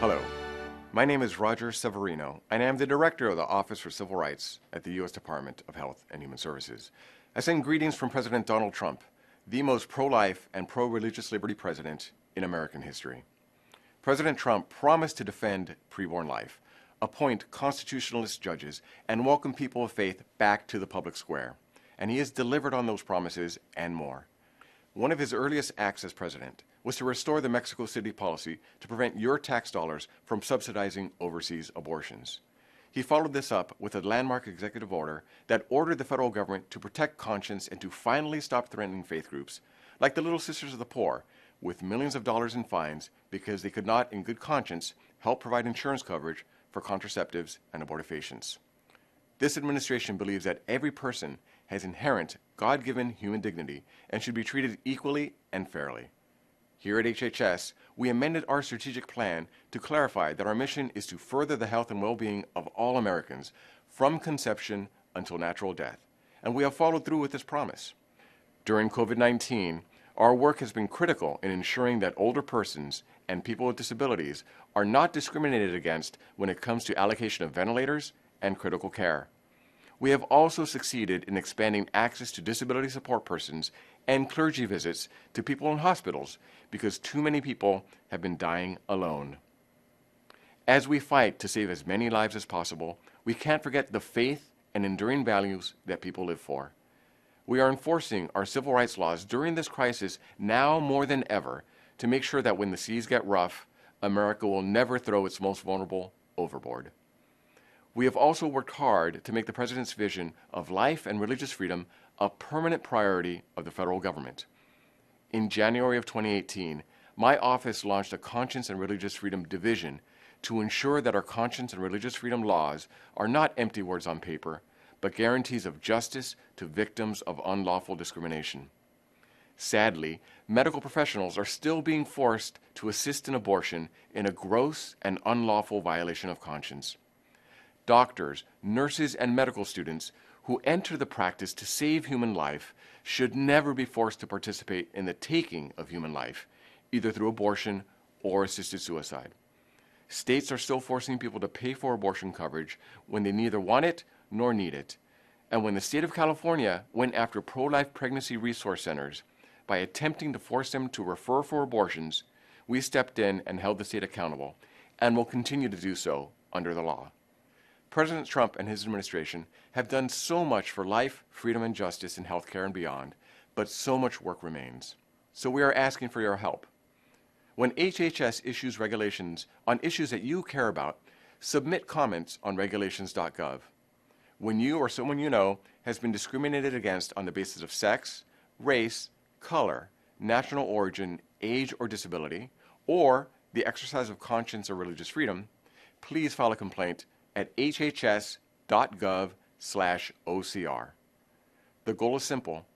Hello, my name is Roger Severino, and I am the Director of the Office for Civil Rights at the U.S. Department of Health and Human Services. I send greetings from President Donald Trump, the most pro-life and pro-religious liberty president in American history. President Trump promised to defend preborn life, appoint constitutionalist judges, and welcome people of faith back to the public square. And he has delivered on those promises and more. One of his earliest acts as president was to restore the Mexico City policy to prevent your tax dollars from subsidizing overseas abortions. He followed this up with a landmark executive order that ordered the federal government to protect conscience and to finally stop threatening faith groups, like the Little Sisters of the Poor, with millions of dollars in fines because they could not, in good conscience, help provide insurance coverage for contraceptives and abortifacients. This administration believes that every person has inherent, God-given human dignity and should be treated equally and fairly. Here at HHS, we amended our strategic plan to clarify that our mission is to further the health and well-being of all Americans from conception until natural death, and we have followed through with this promise. During COVID-19, our work has been critical in ensuring that older persons and people with disabilities are not discriminated against when it comes to allocation of ventilators and critical care. We have also succeeded in expanding access to disability support persons and clergy visits to people in hospitals because too many people have been dying alone. As we fight to save as many lives as possible, we can't forget the faith and enduring values that people live for. We are enforcing our civil rights laws during this crisis now more than ever to make sure that when the seas get rough, America will never throw its most vulnerable overboard. We have also worked hard to make the President's vision of life and religious freedom a permanent priority of the federal government. In January of 2018, my office launched a Conscience and Religious Freedom Division to ensure that our conscience and religious freedom laws are not empty words on paper, but guarantees of justice to victims of unlawful discrimination. Sadly, medical professionals are still being forced to assist in abortion in a gross and unlawful violation of conscience. Doctors, nurses, and medical students who enter the practice to save human life should never be forced to participate in the taking of human life, either through abortion or assisted suicide. States are still forcing people to pay for abortion coverage when they neither want it nor need it. And when the state of California went after pro-life pregnancy resource centers by attempting to force them to refer for abortions, we stepped in and held the state accountable and will continue to do so under the law. President Trump and his administration have done so much for life, freedom, and justice in healthcare and beyond, but so much work remains. So we are asking for your help. When HHS issues regulations on issues that you care about, submit comments on regulations.gov. When you or someone you know has been discriminated against on the basis of sex, race, color, national origin, age, or disability, or the exercise of conscience or religious freedom, please file a complaint at hhs.gov/OCR. The goal is simple: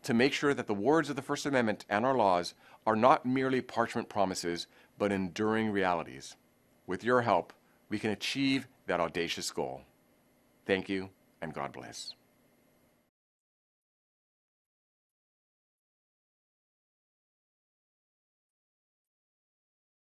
to make sure that the words of the First Amendment and our laws are not merely parchment promises, but enduring realities. With your help, we can achieve that audacious goal. Thank you, and God bless.